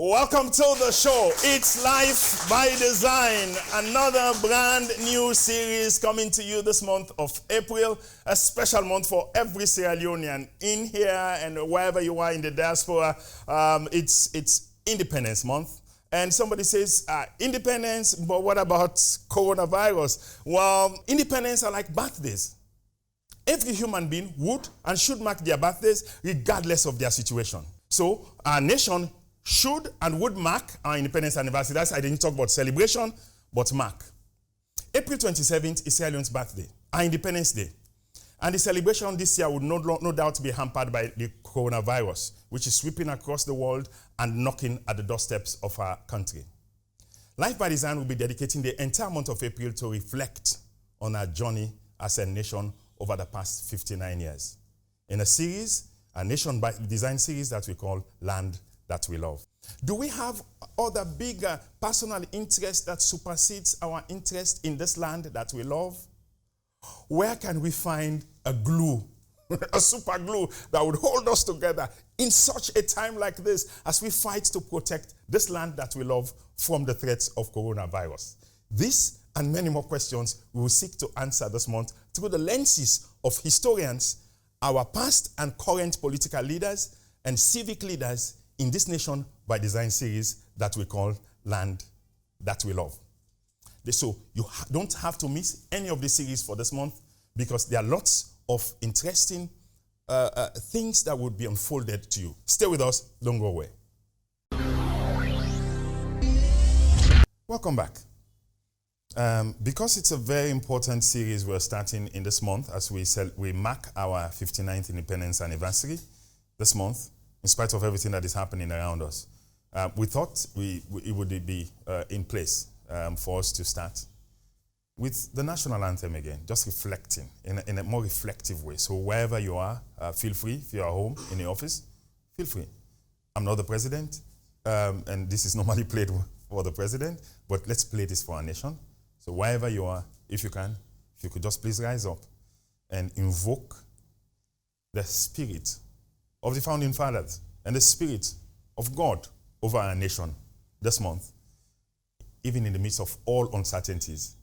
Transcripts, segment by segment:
Welcome to the show. It's Life by Design, another brand new series coming to you this month of April, a special month for every Sierra Leonean in here and wherever you are in the diaspora. It's Independence Month. And somebody says, independence, but what about coronavirus? Well, independence are like birthdays. Every human being would and should mark their birthdays regardless of their situation. So our nation should and would mark our independence anniversary. That's I didn't talk about celebration, but mark. April 27th is Sierra Leone's birthday, our Independence Day. And the celebration this year would no doubt be hampered by the coronavirus, which is sweeping across the world and knocking at the doorsteps of our country. Life by Design will be dedicating the entire month of April to reflect on our journey as a nation over the past 59 years. In a series, a Nation by Design series that we call Land That We Love. Do we have other bigger personal interest that supersedes our interest in this land that we love? Where can we find a glue, a super glue that would hold us together in such a time like this as we fight to protect this land that we love from the threats of coronavirus? This and many more questions we will seek to answer this month through the lenses of historians, our past and current political leaders, and civic leaders in this Nation by Design series that we call Land That We Love. So you don't have to miss any of the series for this month because there are lots of interesting things that would be unfolded to you. Stay with us, don't go away. Welcome back. Because it's a very important series we're starting in this month as we mark our 59th independence anniversary this month, in spite of everything that is happening around us. We thought it would be in place for us to start with the national anthem again, just reflecting in a more reflective way. So wherever you are, feel free. If you're at home, in the office, feel free. I'm not the president, and this is normally played for the president, but let's play this for our nation. So wherever you are, if you could just please rise up and invoke the spirit of the founding fathers and the spirit of God over our nation this month, even in the midst of all uncertainties.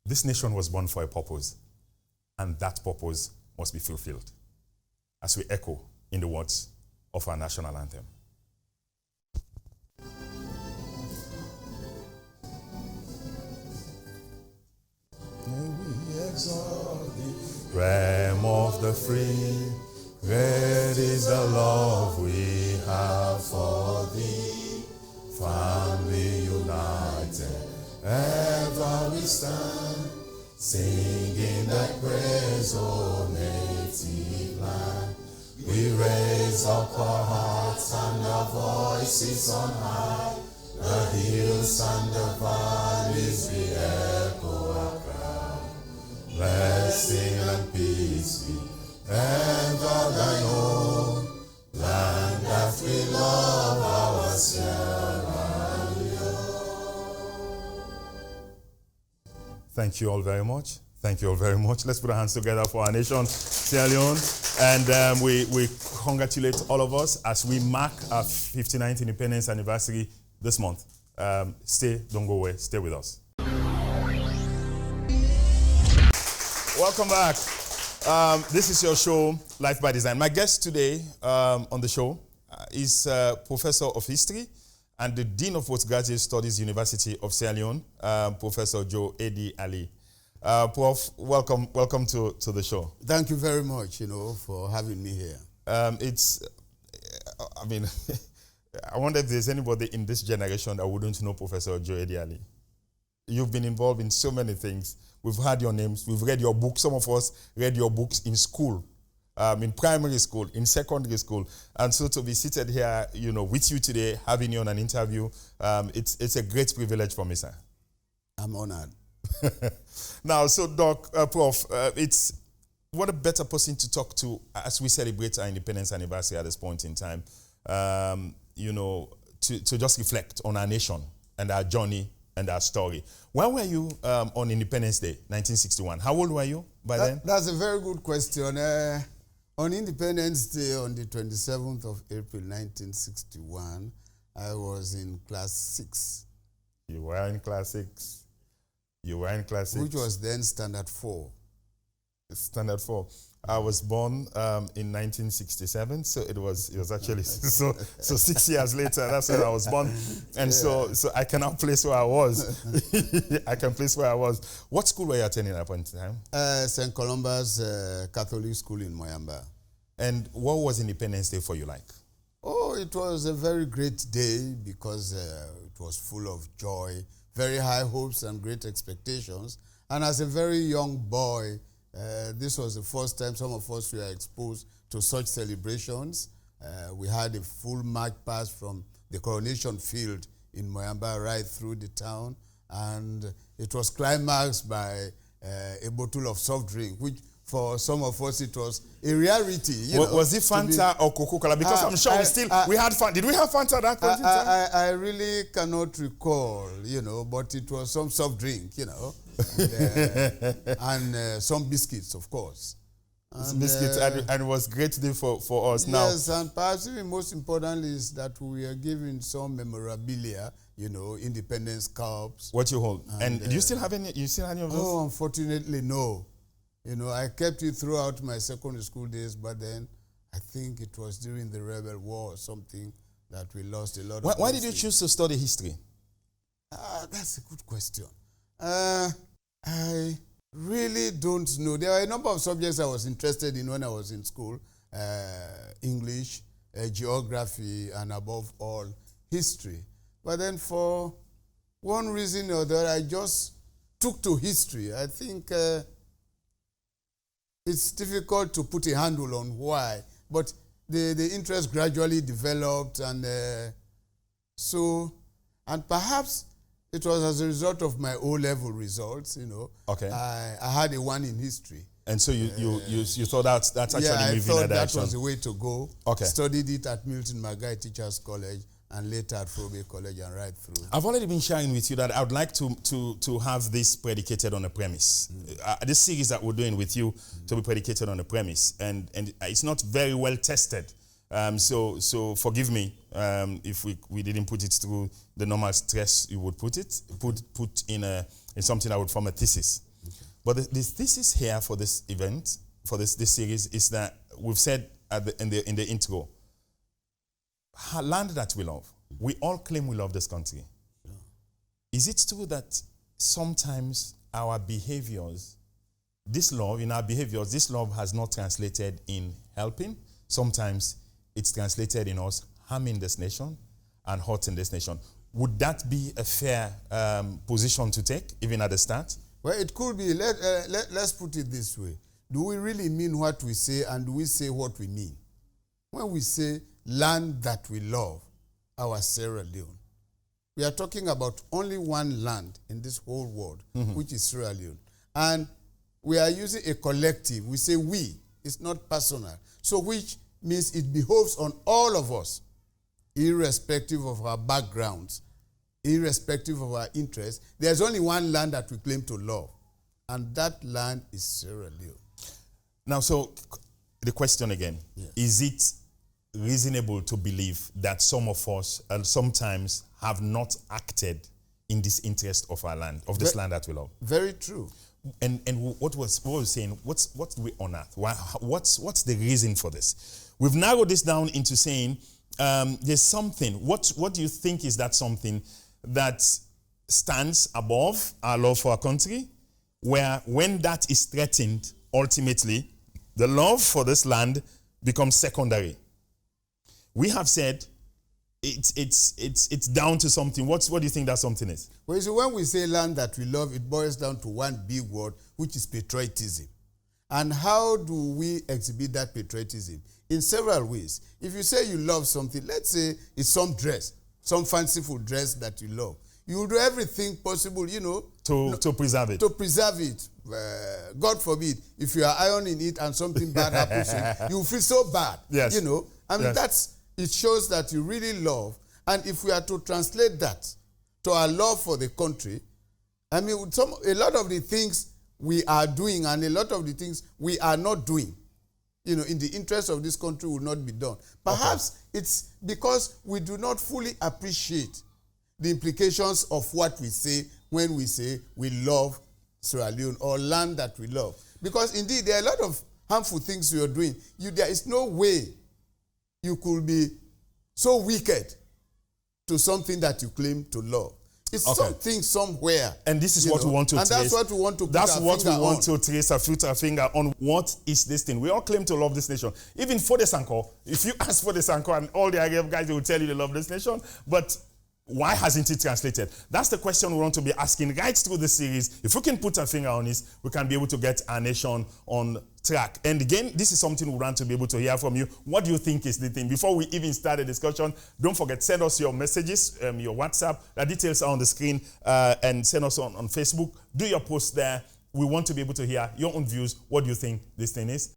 This nation was born for a purpose, and that purpose must be fulfilled as we echo in the words of our national anthem. May we exalt the realm of the free. Great is the love we have for thee. Family united, ever we stand, singing thy praise, O native land. We raise up our hearts and our voices on high. The hills and the valleys we echo our cry. Blessing and peace be ever thine own, land that we love, our Sierra Leone. Thank you all very much. Thank you all very much. Let's put our hands together for our nation, Sierra Leone. And we congratulate all of us as we mark our 59th independence anniversary this month. Don't go away, stay with us. Welcome back. This is your show, Life by Design. My guest today on the show is Professor of History and the Dean of Postgraduate Studies, University of Sierra Leone, Professor Joe AD Alie. Prof, welcome to the show. Thank you very much, for having me here. I wonder if there's anybody in this generation that wouldn't know Professor Joe AD Alie. You've been involved in so many things. We've heard your names. We've read your books. Some of us read your books in school, in primary school, in secondary school. And so to be seated here, with you today, having you on an interview, it's a great privilege for me, sir. I'm honored. Now, so Doc, Prof, what a better person to talk to as we celebrate our independence anniversary at this point in time, to just reflect on our nation and our journey and our story. Where were you on Independence Day, 1961? How old were you by then? That's a very good question. On Independence Day, on the 27th of April, 1961, I was in class 6. You were in class 6. You were in class 6. Which was then standard 4. Standard 4. I was born in 1967, so it was actually so 6 years later. That's when I was born, and so I can now place where I was. I can place where I was. What school were you attending at that point in time? St. Columba's Catholic School in Moyamba. And what was Independence Day for you like? Oh, it was a very great day because it was full of joy, very high hopes and great expectations. And as a very young boy, this was the first time some of us were exposed to such celebrations. We had a full march past from the coronation field in Moyamba right through the town, and it was climaxed by a bottle of soft drink, which for some of us it was a rarity. Was it Fanta or Coca-Cola? Because I'm sure we had Fanta. Did we have Fanta at that point in time? I really cannot recall, but it was some soft drink, and some biscuits, of course. And, biscuits, and it was a great day for us now. Yes, and perhaps even most importantly is that we are given some memorabilia, Independence Cups. What you hold? And do you still have any? You still have any of those? Oh, unfortunately, no. I kept it throughout my secondary school days, but then I think it was during the Rebel War or something that we lost a lot of. Why did you choose to study history? That's a good question. I really don't know. There are a number of subjects I was interested in when I was in school. English, geography, and above all, history. But then for one reason or the other, I just took to history. I think it's difficult to put a handle on why, but the interest gradually developed, and and perhaps it was as a result of my O-level results, Okay. I had a 1 in history. And so you thought that's actually moving in a direction. I thought that was the way to go. Okay. Studied it at Milton Magai Teachers College and later at Frobe College and right through. I've already been sharing with you that I would like to have this predicated on a premise. This series that we're doing with you to be predicated on a premise, and it's not very well tested. So forgive me if we didn't put it through the normal stress you would put in something that would form a thesis. Okay. But the thesis here for this event, for this series, is that we've said in the intro, land that we love. We all claim we love this country. Yeah. Is it true that sometimes our behaviors, this love has not translated in helping? Sometimes it's translated in us harming this nation and hurting this nation. Would that be a fair position to take, even at the start? Well, it could be. Let's put it this way. Do we really mean what we say, and do we say what we mean? When we say land that we love, our Sierra Leone, we are talking about only one land in this whole world, which is Sierra Leone. And we are using a collective. We say we. It's not personal. So which means it behoves on all of us, irrespective of our backgrounds, irrespective of our interests. There's only one land that we claim to love, and that land is Sierra Leone. Now, so the question again, yes. Is it reasonable to believe that some of us sometimes have not acted in this interest of our land, of this land that we love? Very true. And what was saying, what's the honor? What's the reason for this? We've narrowed this down into saying there's something. What do you think is that something that stands above our love for our country, where when that is threatened, ultimately, the love for this land becomes secondary? We have said it's down to something. What do you think that something is? Well, so when we say land that we love, it boils down to one big word, which is patriotism. And how do we exhibit that patriotism? In several ways. If you say you love something, let's say it's some dress, some fanciful dress that you love, you will do everything possible, to preserve it. To preserve it. God forbid, if you are ironing it and something bad happens to it, you will feel so bad. Yes. Yes. It shows that you really love. And if we are to translate that to our love for the country, a lot of the things we are doing and a lot of the things we are not doing in the interest of this country will not be done. Perhaps it's because we do not fully appreciate the implications of what we say when we say we love Sierra Leone or land that we love. Because indeed, there are a lot of harmful things you're doing. There is no way you could be so wicked to something that you claim to love. It's something somewhere. And this is what we want to trace. And that's what we want to trace our finger on. What is this thing? We all claim to love this nation. Even Fode Sanko, if you ask Fode Sanko and all the Arab guys, they will tell you they love this nation. But why hasn't it translated? That's the question we want to be asking right through the series. If we can put a finger on it, we can be able to get our nation on track. And again, this is something we want to be able to hear from you. What do you think is the thing? Before we even start the discussion, don't forget, send us your messages, your WhatsApp. The details are on the screen. And send us on Facebook. Do your post there. We want to be able to hear your own views. What do you think this thing is?